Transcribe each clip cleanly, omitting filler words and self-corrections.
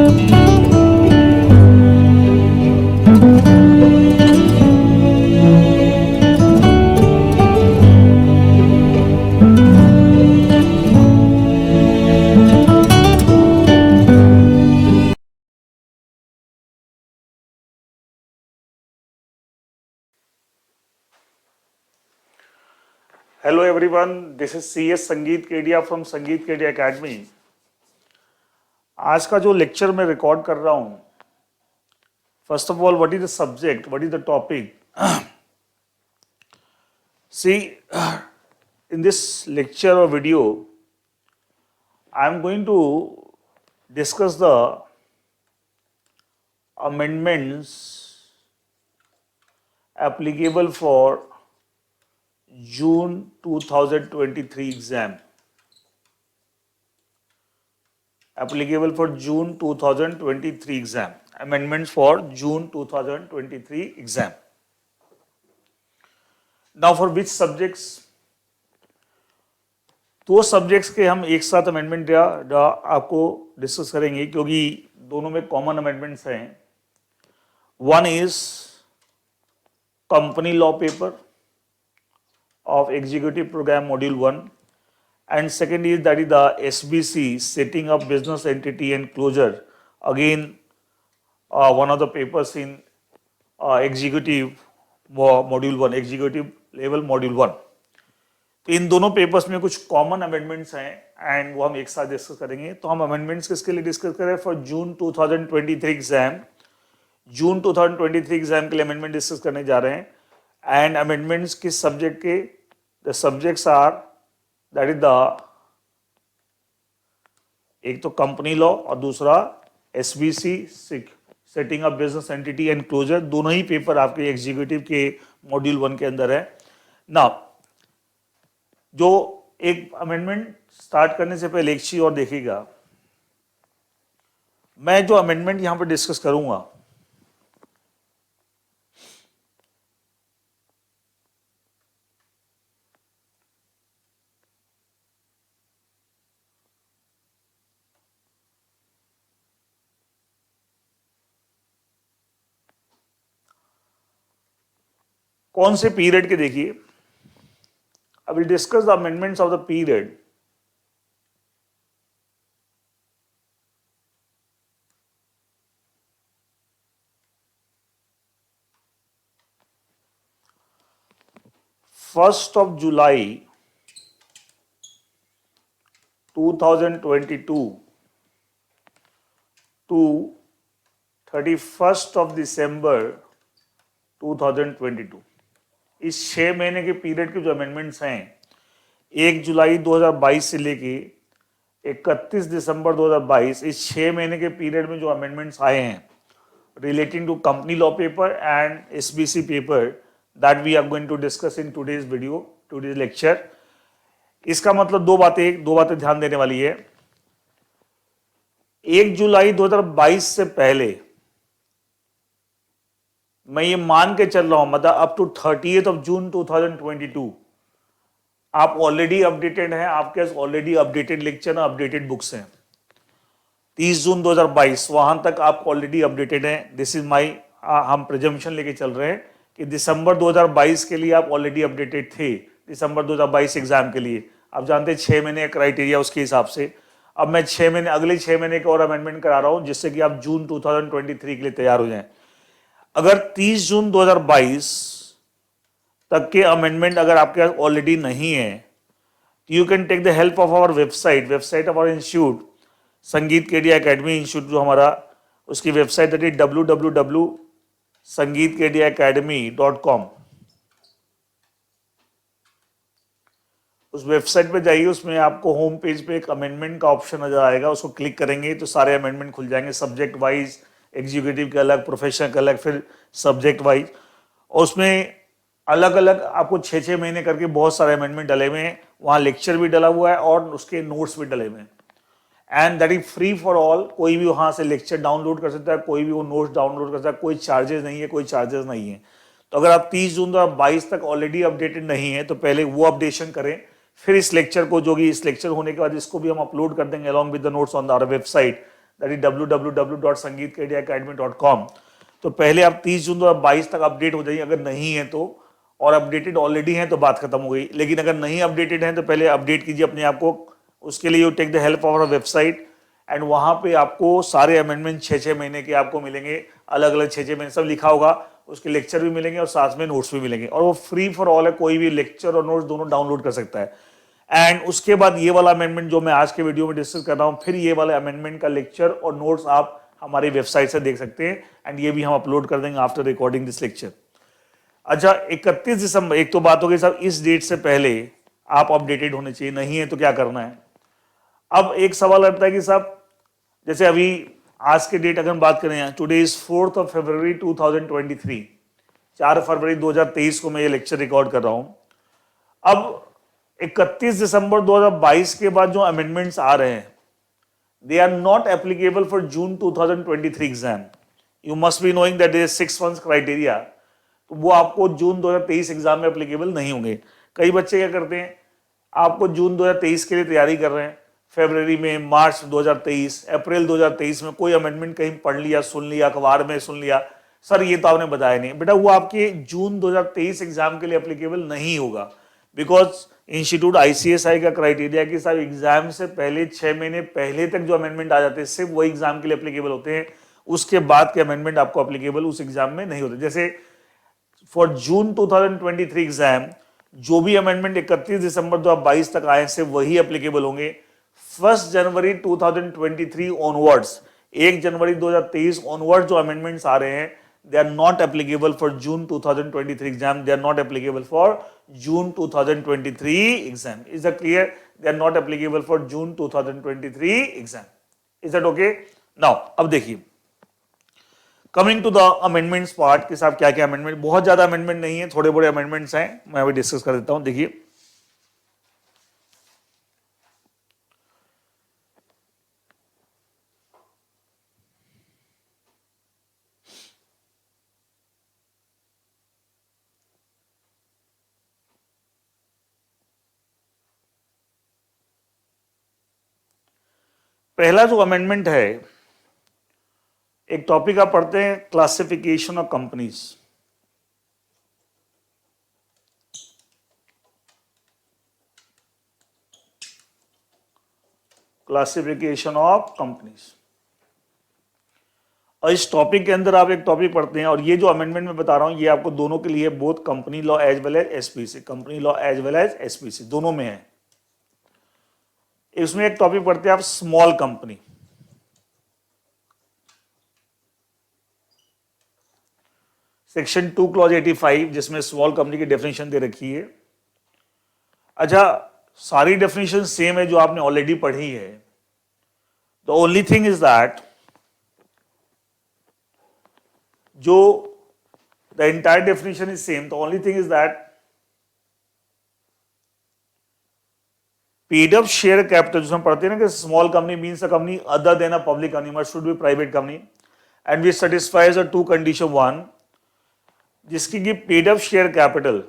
Hello everyone, this is CS संगीत Kedia from संगीत Kedia academy. आज का जो लेक्चर मैं रिकॉर्ड कर रहा हूं, first of all what is the subject, what is the topic. See in this lecture और video I am going to discuss the amendments applicable for June 2023 exam. Applicable for June 2023 exam. Amendments for June 2023 exam. Now for which subjects? दो subjects के हम एक साथ amendment आपको discuss करेंगे क्योंकि दोनों में कॉमन अमेंडमेंट्स हैं। One is company law paper of executive program module 1 and second is that is the SBC setting up business entity and closure, again one of the papers in executive module 1, executive level module 1। तो इन दोनों papers में कुछ common amendments हैं and वो हम एक साथ discuss करेंगे। तो हम अमेंडमेंट्स किसके लिए डिस्कस करें? For June 2023 exam. June 2023 exam के लिए अमेंडमेंट डिस्कस करने जा रहे हैं एंड अमेंडमेंट्स किस सब्जेक्ट के? The subjects are that is the एक तो कंपनी लॉ और दूसरा SBC setting up business entity and closure. दोनों ही पेपर आपके एग्जीक्यूटिव के मॉड्यूल 1 के अंदर है ना। जो एक अमेंडमेंट स्टार्ट करने से पहले एक चीज और देखिएगा, मैं जो अमेंडमेंट यहां पर डिस्कस करूंगा कौन से पीरियड के, देखिए I will discuss the amendments of the period first of July 2022 to 31st of December 2022। इस 6 महीने के पीरियड के जो अमेंडमेंट्स हैं 1 जुलाई 2022 से लेके 31 दिसंबर 2022, इस 6 महीने के पीरियड में जो अमेंडमेंट्स आए हैं relating to company law paper and SBC paper that we are going to discuss in today's video, today's lecture. इसका मतलब दो बातें ध्यान देने वाली है। 1 जुलाई 2022 से पहले मैं ये मान के चल रहा हूं, मतलब up to 30th of June 2022 आप ऑलरेडी अपडेटेड हैं, आपके पास ऑलरेडी अपडेटेड लेक्चर और अपडेटेड बुक्स हैं। 30 जून 2022 वहां तक आप ऑलरेडी अपडेटेड हैं। दिस इज माई, हम प्रिजम्पशन लेके चल रहे हैं कि दिसंबर 2022 के लिए आप ऑलरेडी अपडेटेड थे, दिसंबर 2022 एग्जाम के लिए। आप जानते हैं 6 महीने क्राइटेरिया, उसके हिसाब से अब मैं 6 महीने, अगले 6 महीने के और अमेंडमेंट करा रहा हूं जिससे कि आप जून 2023 के लिए तैयार हो जाएं। अगर 30 जून 2022 तक के अमेंडमेंट अगर आपके पास ऑलरेडी नहीं है, you can take the help of our website of our institute, Sangeet Kedia academy institute जो हमारा, उसकी वेबसाइट दैट इज www.sangeetkediaacademy.com। उस वेबसाइट पे जाइए, उसमें आपको होम पेज पे एक अमेंडमेंट का ऑप्शन नजर आएगा, उसको क्लिक करेंगे तो सारे अमेंडमेंट खुल जाएंगे, सब्जेक्ट वाइज, एग्जीक्यूटिव के अलग, प्रोफेशनल के अलग, फिर सब्जेक्ट वाइज। और उसमें अलग अलग आपको 6-6 महीने करके बहुत सारे अमेंडमेंट डले हुए हैं। वहाँ लेक्चर भी डला हुआ है और उसके नोट्स भी डले हुए हैं and that is free for all. कोई भी वहाँ से लेक्चर डाउनलोड कर सकता है, कोई भी वो नोट्स डाउनलोड कर सकता है, कोई चार्जेस नहीं है, तो अगर आप 30 जून 2022 तक ऑलरेडी अपडेटेड नहीं है तो पहले वो अपडेशन करें, फिर इस लेक्चर को, जो कि इस लेक्चर होने के बाद इसको भी हम अपलोड कर देंगे along with the notes on our website that is www.sangeetkedia.academy.com। तो पहले आप 30 जून 2022 तक अपडेट हो जाइए अगर नहीं है तो, और अपडेटेड ऑलरेडी हैं तो बात खत्म हो गई। लेकिन अगर नहीं अपडेटेड हैं तो पहले अपडेट कीजिए अपने आप को। उसके लिए you take the help of our website, and वहां पे आपको सारे अमेंडमेंट 6-6 महीने के आपको मिलेंगे, अलग अलग 6-6 महीने सब लिखा होगा। उसके लेक्चर भी मिलेंगे और साथ में नोट्स भी मिलेंगे, और वो फ्री फॉर ऑल है, कोई भी लेक्चर और नोट्स दोनों डाउनलोड कर सकता है। एंड उसके बाद ये वाला अमेंडमेंट जो मैं आज के वीडियो में डिस्कस कर रहा हूँ, फिर ये वाले अमेंडमेंट का लेक्चर और नोट्स आप हमारी वेबसाइट से देख सकते हैं, एंड ये भी हम अपलोड कर देंगे आफ्टर रिकॉर्डिंग दिस लेक्चर। अच्छा, 31 दिसंबर, एक तो बात हो गई साहब इस डेट से पहले आप अपडेटेड होने चाहिए, नहीं है तो क्या करना है। अब एक सवाल आता है कि साहब जैसे अभी आज के डेट अगर हम बात करें, टुडे इज 4 फरवरी 2023, 4 फरवरी 2023 को मैं ये लेक्चर रिकॉर्ड कर रहा हूं। अब 31 दिसंबर 2022 के बाद जो अमेंडमेंट्स आ रहे हैं, they are not applicable for June 2023 exam. You must be knowing that is 6 months criteria, तो वो आपको जून 2023 एग्जाम में एप्लीकेबल नहीं होंगे। कई बच्चे क्या करते हैं, आपको जून 2023 के लिए तैयारी कर रहे हैं, फरवरी में, मार्च 2023, अप्रैल 2023 में कोई अमेंडमेंट कहीं पढ़ लिया, सुन लिया, अखबार में सुन लिया, सर ये तो आपने बताया नहीं। बेटा वो आपके जून 2023 एग्जाम के लिए एप्लीकेबल नहीं होगा, बिकॉज इंस्टीट्यूट आईसीएसआई का क्राइटेरिया कि साहब एग्जाम से पहले 6 महीने पहले तक जो अमेंडमेंट आ जाते हैं सिर्फ वही एग्जाम के लिए एप्लीकेबल होते हैं, उसके बाद के अमेंडमेंट आपको एप्लीकेबल उस एग्जाम में नहीं होते। जैसे फॉर जून 2023 एग्जाम जो भी अमेंडमेंट 31 दिसंबर 2022 तक आए से वही एप्लीकेबल होंगे। 1 जनवरी 2023 ऑनवर्ड्स, 1 जनवरी 2023 ऑनवर्ड जो अमेंडमेंट्स आ रहे हैं, they are not applicable for June 2023 exam, they are not applicable for June 2023 exam। is that clear? They are not applicable for June 2023 exam। is that okay? now अब देखिए, coming to the amendments part के साथ क्या क्या amendment, बहुत ज्यादा amendment नहीं है, थोड़े बड़े अमेंडमेंट्स हैं, मैं अभी डिस्कस कर देता हूं। देखिए पहला जो अमेंडमेंट है, एक टॉपिक आप पढ़ते हैं, classification of companies. Classification of companies, और इस टॉपिक के अंदर आप एक टॉपिक पढ़ते हैं, और ये जो अमेंडमेंट मैं बता रहा हूं ये आपको दोनों के लिए, both company law as well as SPC, company law as well as SPC दोनों में है। इसमें एक टॉपिक पढ़ते हैं आप स्मॉल कंपनी। सेक्शन 2 क्लॉज 85 जिसमें स्मॉल कंपनी की डेफिनेशन दे रखी है। अच्छा, सारी डेफिनेशन सेम है जो आपने ऑलरेडी पढ़ी है। The only thing is that जो the entire definition is same, the only thing is that paid up share capital जिसमें पढ़ते हैं ना कि small company means a company other than a public company, must should be private company and we satisfies a 2 condition. 1, जिसकी की paid up share capital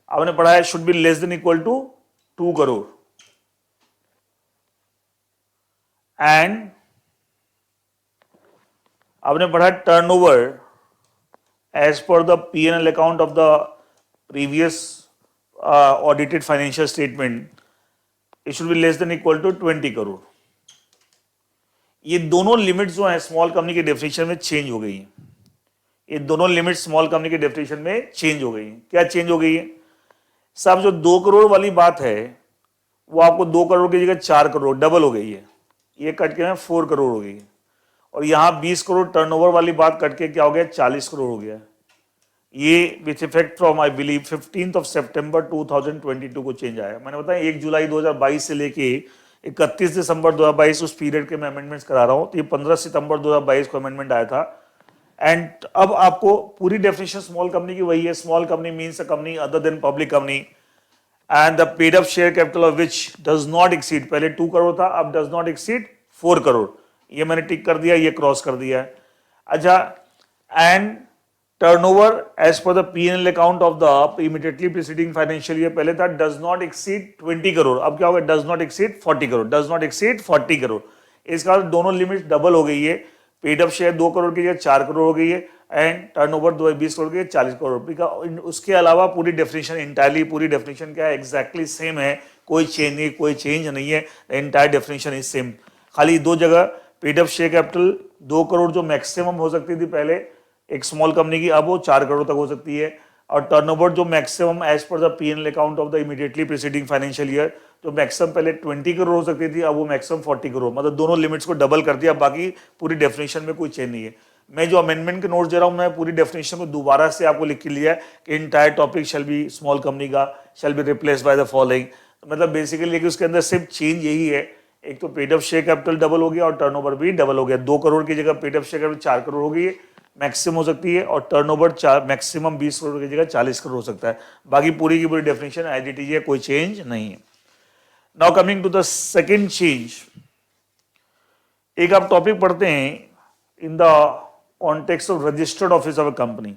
आपने पढ़ा है should be less than equal to 2 crore, and आपने पढ़ा turnover as per the P&L account of the previous audited financial statement, it should be less than equal to 20 crore. ये दोनों limits जो है small company के डेफिनेशन में चेंज हो गई हैं। ये दोनों लिमिट्स स्मॉल कंपनी के डेफिनेशन में चेंज हो गई हैं। क्या चेंज हो गई है साहब? जो 2 करोड़ वाली बात है वो आपको 2 करोड़ की जगह 4 करोड़ डबल हो गई है, ये कट के 4 करोड़ हो गई है। और यहां 20 करोड़ टर्नओवर वाली बात कट के क्या हो गया, 40 करोड़ हो गया। ये with effect from I believe 15 सितंबर 2022 को चेंज आया। मैंने बताया 1 जुलाई 2022 से लेके 31 दिसंबर 2022 उस पीरियड के मैं अमेंडमेंट्स करा रहा हूं, तो ये 15 सितंबर 2022 को अमेंडमेंट आया था। एंड अब आपको पूरी डेफिनेशन स्मॉल कंपनी की वही है। Small company means a company other then public company and the paid up share capital of which does not exceed, पहले 2 करोड़ था, अब डज नॉट एक्सीड 4 करोड़। ये मैंने टिक कर दिया, ये क्रॉस कर दिया है। अच्छा, and turnover as per the P&L account of the immediately preceding financial year, पहले था डज नॉट एक्सीड 20 करोड़, अब क्या होगा does not exceed 40 crore, does not exceed 40 crore. इसका दोनों लिमिट डबल हो गई है, पेड अप शेयर 2 करोड़ की जगह 4 करोड़ हो गई है, एंड टर्नओवर 20 करोड़ की 40 करोड़। उसके अलावा पूरी डेफिनेशन इंटायरली, पूरी डेफिनेशन क्या है एग्जैक्टली सेम है, कोई चेंज नहीं, कोई चेंज नहीं है, एंटायर डेफिनेशन इज सेम। खाली दो जगह paid up share capital 2 crore जो मैक्सिमम हो सकती थी पहले एक स्मॉल कंपनी की, अब वो 4 करोड़ तक हो सकती है, और टर्नओवर जो maximum as per the P&L account of the immediately preceding financial year, जो मैक्सिमम पहले 20 करोड़ हो सकती थी, अब वो मैक्सिमम 40 करोड़, मतलब दोनों लिमिट्स को डबल कर दिया, बाकी पूरी डेफिनेशन में कोई चेंज नहीं है। मैं जो अमेंडमेंट के नोट्स दे रहा हूं, मैं पूरी डेफिनेशन को दोबारा से आपको लिख के लिया है कि entire topic shall be small company का shall be replace by the following. मतलब बेसिकली उसके अंदर सिर्फ चेंज यही है, एक तो paid up share capital double हो गया और टर्नओवर भी डबल हो गया, 2 करोड़ की जगह paid up share capital 4 crore हो गई है मैक्सिमम हो सकती है, और टर्नओवर मैक्सिमम 20 करोड़ की जगह 40 करोड़ हो सकता है। बाकी पूरी की पूरी डेफिनेशन एज इट इज है, कोई चेंज नहीं है। Now coming to the second change, एक आप टॉपिक पढ़ते हैं in the context of registered office of a company.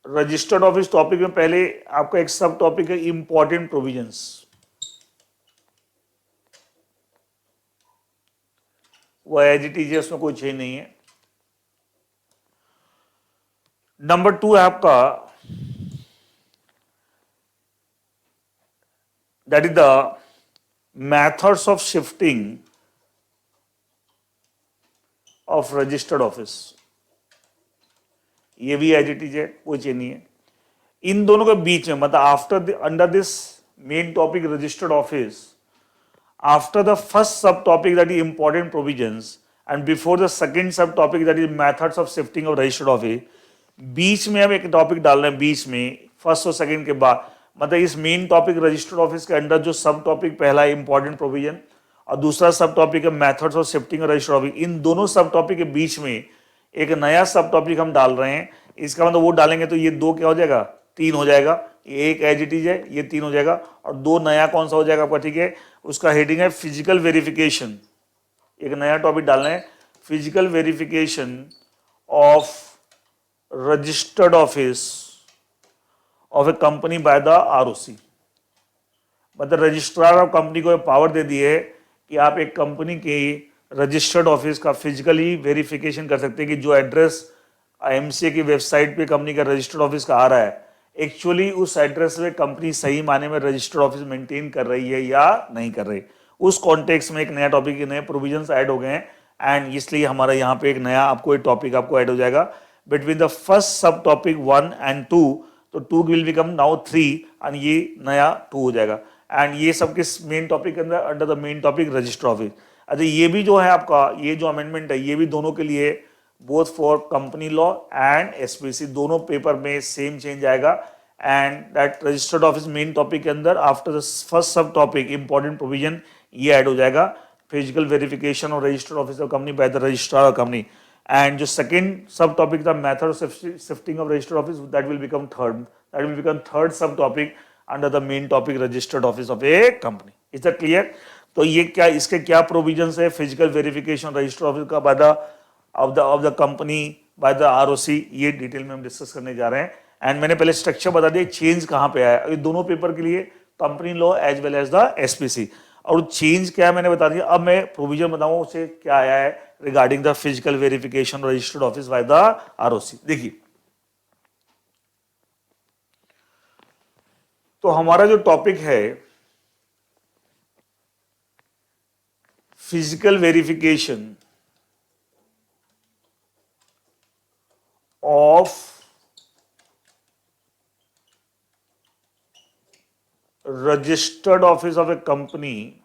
Registered office topic में पहले आपका एक सब टॉपिक है इंपॉर्टेंट प्रोविजंस। वो एज इट इज है, उसमें कोई चेंज नहीं है। नंबर 2 है आपका that is the methods of shifting of registered office, ये भी एज इट इज है, कोई चेंज नहीं है। इन दोनों के बीच में मतलब after under this main topic registered office, after the first sub topic that is important provisions and before the second sub topic that is methods of shifting of registered office, बीच में हम एक टॉपिक डाल रहे हैं, बीच में first और second के बाद, मतलब इस मेन टॉपिक रजिस्टर्ड ऑफिस के अंडर जो सब टॉपिक पहला है इंपॉर्टेंट प्रोविजन और दूसरा सब टॉपिक है मेथड्स ऑफ शिफ्टिंग और रजिस्टर्ड ऑफिस, इन दोनों सब टॉपिक के बीच में एक नया सब टॉपिक हम डाल रहे हैं। इसका मतलब वो डालेंगे तो ये 2 क्या हो जाएगा 3 हो जाएगा, ये एक एज इट इज है, ये 3 हो जाएगा, और 2 नया कौन सा हो जाएगा आपका, ठीक है, उसका हेडिंग है फिजिकल वेरिफिकेशन। एक नया टॉपिक डालना है physical verification of registered office of A company by the ROC. मतलब रजिस्ट्रार ऑफ कंपनी को पावर दे दी है कि आप एक कंपनी की रजिस्टर्ड ऑफिस का फिजिकली वेरिफिकेशन कर सकते हैं कि जो एड्रेस एमसीए की वेबसाइट पे कंपनी का रजिस्टर्ड ऑफिस का आ रहा है, एक्चुअली उस एड्रेस पे कंपनी सही माने में रजिस्टर्ड ऑफिस मेंटेन कर रही है या नहीं कर रही। उस कॉन्टेक्स्ट में एक नया टॉपिक के नए प्रोविजंस ऐड हो गए हैं, एंड इसलिए हमारा यहाँ पे एक नया आपको एक टॉपिक आपको ऐड हो जाएगा between the first sub topic 1 and 2, तो 2 विल बिकम नाउ 3 एंड ये नया 2 हो जाएगा, एंड ये सब किस मेन टॉपिक के अंदर under the main topic register office. अच्छा ये भी जो है आपका ये जो अमेंडमेंट है ये भी दोनों के लिए both for company law and SPC दोनों पेपर में सेम चेंज आएगा, and that registered office main topic के अंदर after the first sub topic important provision ये ऐड हो जाएगा फिजिकल वेरिफिकेशन और registered office of company by the registrar of company, and जो सेकंड सब टॉपिक था method of shifting of registered office that will become third sub topic under the main topic registered office of A company. Is that clear? तो ये क्या इसके क्या provisions है physical verification registered office का by the of the company by the ROC, ये detail में हम डिस्कस करने जा रहे हैं। एंड मैंने पहले स्ट्रक्चर बता दिया चेंज कहां पे आया, ये दोनों पेपर के लिए company law as well as the SPC, और चेंज क्या है मैंने बता दिया। अब मैं प्रोविजन बताऊं उसे क्या आया है regarding the physical verification registered office by the ROC. देखिए तो हमारा जो टॉपिक है physical verification of registered office of a company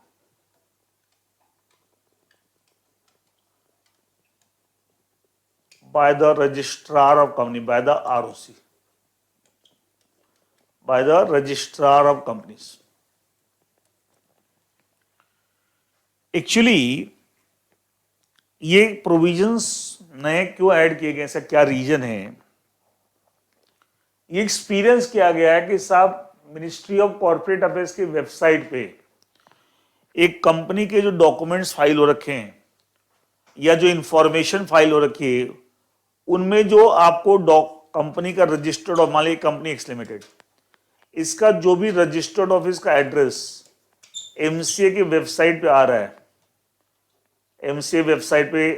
by the registrar of company by the ROC, by the registrar of companies। Actually ये provisions नए क्यों add किए गए, ऐसा क्या रीजन है? ये एक्सपीरियंस किया गया है कि साहब मिनिस्ट्री ऑफ कॉर्पोरेट अफेयर्स की वेबसाइट पे एक कंपनी के जो डॉक्यूमेंट्स फाइल हो रखे हैं या जो इंफॉर्मेशन फाइल हो रखी है, उनमें जो आपको कंपनी का रजिस्टर्ड, मान लीजिए कंपनी एक्स लिमिटेड, इसका जो भी रजिस्टर्ड ऑफिस का एड्रेस एमसीए की वेबसाइट पे आ रहा है, एमसीए वेबसाइट पे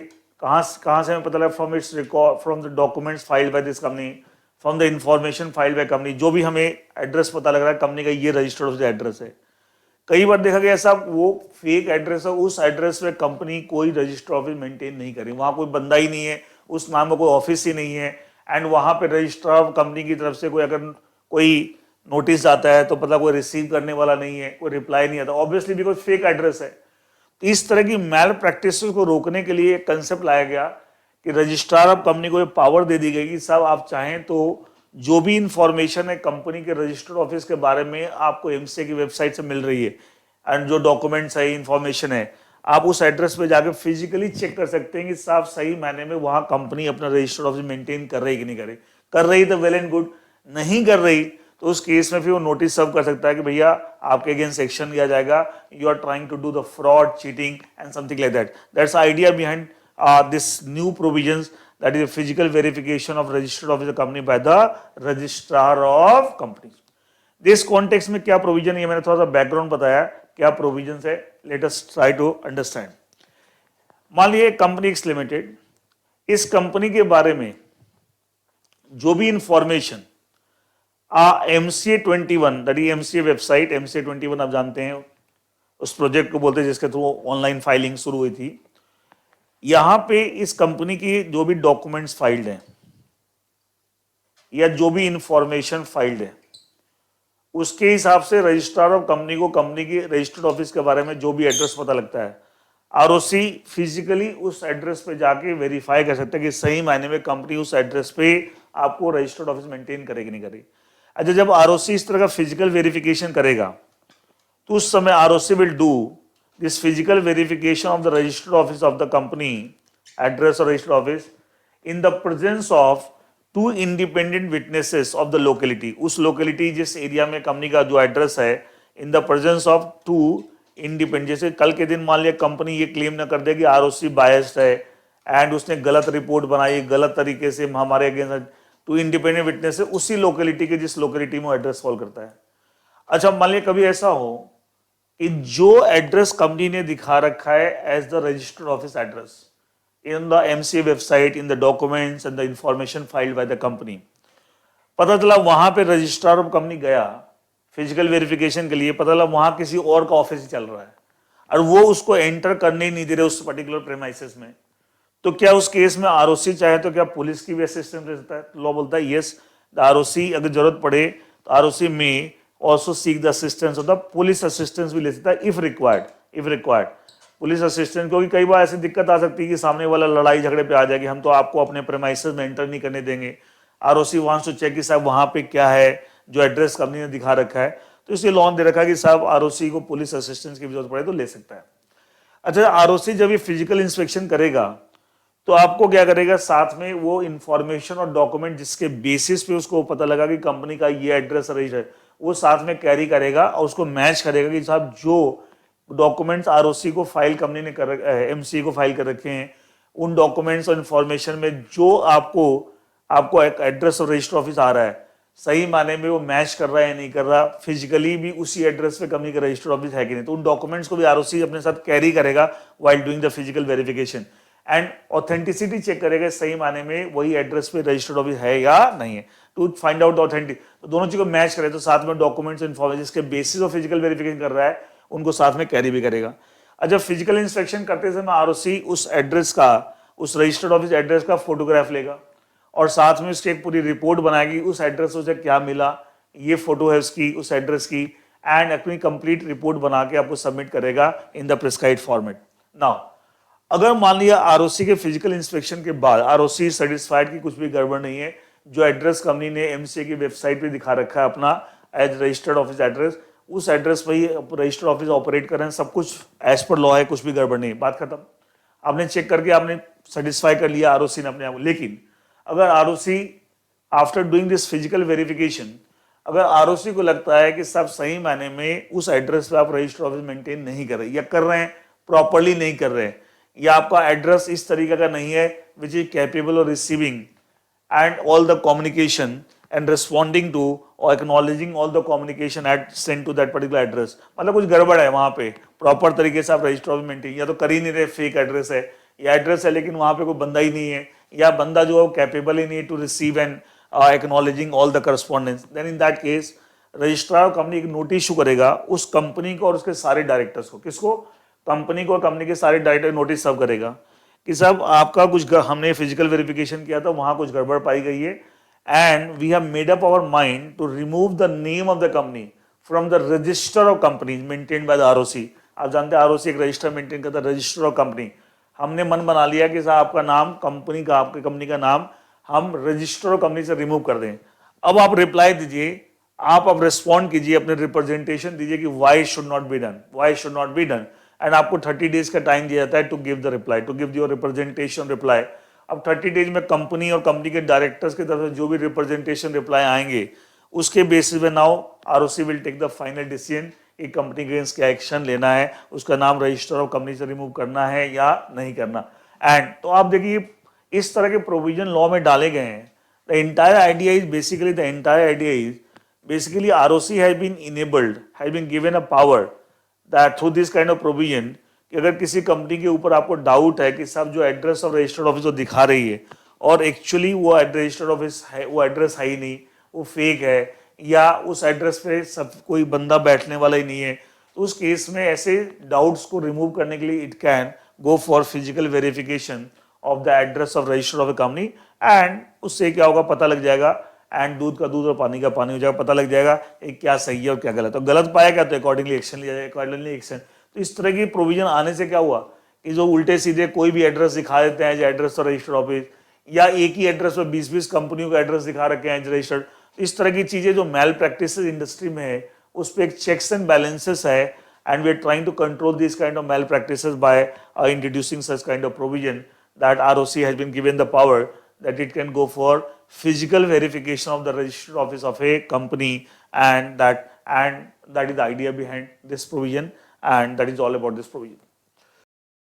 कहां से हमें पता लगा? From its record, from the documents filed by this company, from the information filed by company, जो भी हमें एड्रेस पता लग रहा है कंपनी का ये रजिस्टर्ड ऑफिस एड्रेस है। कई बार देखा गया ऐसा वो फेक एड्रेस है, उस एड्रेस पे कंपनी कोई रजिस्टर ऑफिस मेंटेन नहीं करी, वहां कोई बंदा ही नहीं है, उस नाम में कोई ऑफिस ही नहीं है, एंड वहां पे रजिस्ट्रार ऑफ कंपनी की तरफ से कोई अगर कोई नोटिस आता है तो पता कोई रिसीव करने वाला नहीं है, कोई रिप्लाई नहीं आता, ऑब्वियसली बिकॉज फेक एड्रेस है। तो इस तरह की मैल प्रैक्टिस को रोकने के लिए एक कंसेप्ट लाया गया कि रजिस्ट्रार ऑफ कंपनी को पावर दे दी गई कि साहब आप चाहें तो जो भी इंफॉर्मेशन है कंपनी के रजिस्टर्ड ऑफिस के बारे में आपको एमसीए की वेबसाइट से मिल रही है, एंड जो डॉक्यूमेंट्स है, इंफॉर्मेशन है, आप उस एड्रेस पे जाकर फिजिकली चेक कर सकते हैं कि साफ सही मायने में वहां कंपनी अपना रजिस्टर्ड ऑफिस मेंटेन कर रही कि नहीं कर रही। कर रही तो वेल एंड गुड, नहीं कर रही तो उस केस में फिर वो नोटिस सर्व कर सकता है कि भैया आपके अगेंस्ट एक्शन लिया जाएगा, you are trying to do the fraud, cheating and something like that. That's idea behind this new provisions, that is a physical verification of registered office of company by the registrar of companies. This context में क्या provision है, मैंने थोड़ा सा background बताया क्या provision है, let us try to understand. मान लीजिए कंपनी एक्स लिमिटेड, इस कंपनी के बारे में जो भी information MCA 21, that is MCA website, MCA 21 आप जानते हैं उस प्रोजेक्ट को बोलते हैं जिसके थ्रू ऑनलाइन फाइलिंग शुरू हुई थी। यहां पे इस कंपनी की जो भी डॉक्यूमेंट्स फाइल्ड हैं या जो भी इंफॉर्मेशन फाइल्ड है, उसके हिसाब से रजिस्ट्रार ऑफ कंपनी को कंपनी की रजिस्टर्ड ऑफिस के बारे में जो भी एड्रेस पता लगता है, आरओसी फिजिकली उस एड्रेस पे जाके वेरीफाई कर सकता है कि सही मायने में कंपनी उस एड्रेस पे आपको रजिस्टर्ड ऑफिस मेंटेन करेगी नहीं करेगी। अच्छा, जब आरओसी इस तरह का फिजिकल वेरिफिकेशन करेगा तो उस समय ROC will do this physical verification of the registered office of the company, address or registered office, in the presence of two independent witnesses of the locality. उस locality जिस area में company का जो address है, in the presence of two independent, जैसे कल के दिन मान लिया कंपनी ये क्लेम ना कर दे कि आरओसी बायस्ड है एंड उसने गलत रिपोर्ट बनाई, गलत तरीके से हमारे अगेंस्ट, टू इंडिपेंडेंट विटनेस है उसी लोकेलिटी के जिस लोकेलिटी में एड्रेस फॉल करता है। अच्छा, मान लिया कभी ऐसा हो कि जो एड्रेस कंपनी ने दिखा रखा है as the registered office address in the MCA website, in the documents and the information filed by the company, पता चला वहां पे रजिस्ट्रार ऑफ कंपनी गया फिजिकल वेरिफिकेशन के लिए, पता चला वहां किसी और का ऑफिस चल रहा है और वो उसको एंटर करने ही नहीं दे रहे उस पर्टिकुलर प्रेमाइसेस में, तो क्या उस केस में आरओसी चाहे तो क्या पुलिस की भी असिस्टेंस ले सकता है? लॉ बोलता है यस, द आरओसी अगर जरूरत पड़े तो आरओसी में also seek the assistance of the police assistance भी ले सकता है if required पुलिस असिस्टेंस, क्योंकि कई बार ऐसी दिक्कत आ सकती है कि सामने वाला लड़ाई झगड़े पे आ जाएगी, हम तो आपको अपने प्रेमाइसेस में एंटर नहीं करने देंगे, आरओसी वांट्स टू चेक कि साहब वहां पे क्या है जो एड्रेस कंपनी ने दिखा रखा है, तो इसलिए लॉ दे रखा है कि साहब आरओसी को पुलिस असिस्टेंस की जरूरत पड़े तो ले सकता है। अच्छा, आरओसी जब ये फिजिकल इंस्पेक्शन करेगा तो आपको क्या करेगा, साथ में वो इंफॉर्मेशन और डॉक्यूमेंट जिसके बेसिस पे उसको पता लगा कि कंपनी का ये एड्रेस रजिस्टर है, वो साथ में कैरी करेगा और उसको मैच करेगा कि साहब जो डॉक्यूमेंट्स आरओसी को फाइल कंपनी ने कर एमसी को फाइल कर रखे हैं, उन डॉक्यूमेंट्स और इंफॉर्मेशन में जो आपको एक एड्रेस और रजिस्टर ऑफिस आ रहा है, सही माने में वो मैच कर रहा है या नहीं कर रहा, फिजिकली भी उसी एड्रेस पे कंपनी का रजिस्टर ऑफिस है कि नहीं, तो उन डॉक्यूमेंट्स को भी आरओसी अपने साथ कैरी करेगा while doing the physical verification and authenticity check करेगा सही माने में वही एड्रेस पे रजिस्टर्ड ऑफिस है या नहीं है, टू फाइंड आउट ऑथेंटिक, तो दोनों चीज को मैच करे तो साथ में डॉक्यूमेंट्स इन्फॉर्मेशन जिसके बेसिस ऑफ फिजिकल वेरिफिकेशन कर रहा है उनको साथ में कैरी भी करेगा। अच्छा, फिजिकल इंस्पेक्शन करते समय आरओसी उस एड्रेस का, उस रजिस्टर्ड ऑफिस एड्रेस का फोटोग्राफ लेगा और साथ में उसकी एक पूरी रिपोर्ट बनाएगी, उस एड्रेस से क्या मिला, ये फोटो है उसकी, उस एड्रेस की, एंड अपनी कंप्लीट रिपोर्ट बना के आपको सबमिट करेगा in the prescribed format. Now अगर मान लिया आरओसी के फिजिकल इंस्पेक्शन के बाद आरओसी सेटिस्फाइड की कुछ भी गड़बड़ नहीं है, जो एड्रेस कंपनी ने एमसीए की वेबसाइट पे दिखा रखा है अपना एज रजिस्टर्ड ऑफिस एड्रेस, उस एड्रेस पर ही रजिस्टर्ड ऑफिस ऑपरेट कर रहे हैं, सब कुछ एज पर लॉ है, कुछ भी गड़बड़ नहीं, बात खत्म। आपने चेक करके आपने सेटिस्फाई कर लिया आरओसी ने अपने आप। लेकिन अगर ROC after doing this physical verification अगर आरओसी को लगता है कि सब सही मायने में उस एड्रेस पे आप रजिस्टर ऑफिस मेंटेन नहीं कर रहे या कर रहे हैं प्रॉपरली नहीं कर रहे हैं, या आपका एड्रेस इस तरीके का नहीं है which is capable of receiving and all the communication and responding to or acknowledging all the communication at sent to that particular address, मतलब कुछ गड़बड़ है वहां पे, प्रॉपर तरीके से आप रजिस्टर ऑफिस मेंटेन या तो कर ही नहीं रहे, फेक एड्रेस है, या एड्रेस है लेकिन वहां पे कोई बंदा ही नहीं है, या बंदा जो है कैपेबल ही नहीं है to receive and acknowledging all the correspondence, then in that case registrar of company एक नोटिस इशू करेगा उस कंपनी को और उसके सारे डायरेक्टर्स को, किसको, कंपनी को और कंपनी के सारे डायरेक्टर नोटिस सर्व करेगा कि साहब आपका कुछ हमने फिजिकल वेरिफिकेशन किया था वहां कुछ गड़बड़ पाई गई है and we have made up our mind to remove the name of the company from the register of companies maintained by the ROC. आप जानते हैं आरओसी एक रजिस्टर मेंटेन करता है, रजिस्टर ऑफ कंपनी। हमने मन बना लिया कि साहब आपका नाम कंपनी का, आपकी कंपनी का नाम हम रजिस्टर ऑफ कंपनी से रिमूव कर दें। अब आप रिप्लाई दीजिए, आप अब रिस्पॉन्ड कीजिए, अपने रिप्रेजेंटेशन दीजिए कि why should not be done, why should not be done, and आपको 30 डेज का टाइम दिया जाता है to give the reply, to give your representation reply. अब 30 डेज में कंपनी और कंपनी के डायरेक्टर्स की तरफ से जो भी रिप्रेजेंटेशन रिप्लाई आएंगे उसके बेसिस पे now ROC will take the final decision कि कंपनी के अगेंस्ट क्या एक्शन लेना है, उसका नाम रजिस्टर ऑफ कंपनी से रिमूव करना है या नहीं करना। एंड तो आप देखिए इस तरह के प्रोविजन लॉ में डाले गए हैं। The entire idea is basically, the entire idea is basically ROC has been enabled, has been given a power that through this kind of provision कि अगर किसी कंपनी के ऊपर आपको डाउट है कि सब जो एड्रेस ऑफ रजिस्टर्ड ऑफिस वो दिखा रही है और एक्चुअली वो रजिस्टर्ड ऑफिस है, वो एड्रेस है ही नहीं, वो फेक है, या उस एड्रेस पे सब कोई बंदा बैठने वाला ही नहीं है, तो उस केस में ऐसे डाउट्स को रिमूव करने के लिए it can go for physical verification of the address of registered of the company. And उससे क्या होगा पता लग जाएगा, एंड दूध का दूध और पानी का पानी हो जाएगा, पता लग जाएगा क्या सही है और क्या गलत है। तो गलत पाया क्या तो अकॉर्डिंगली एक्शन लिया जाएगा, अकॉर्डिंगली एक्शन। तो इस तरह की प्रोविजन आने से क्या हुआ कि जो उल्टे सीधे कोई भी एड्रेस दिखा देते हैं, जो एड्रेस और रजिस्टर्ड ऑफिस, या एक ही एड्रेस पर 20-20 कंपनियों का एड्रेस दिखा रखे हैं रजिस्टर्ड, इस तरह की चीजें जो मैल प्रैक्टिस इंडस्ट्री में है उस पर एक चेक्स एंड बैलेंसेस है, and we are trying to control this kind of malpractices by introducing such kind of provision that ROC has been given the power that it can go for physical verification of the registered office of a company, and that is the idea behind this provision, and that is all about this provision.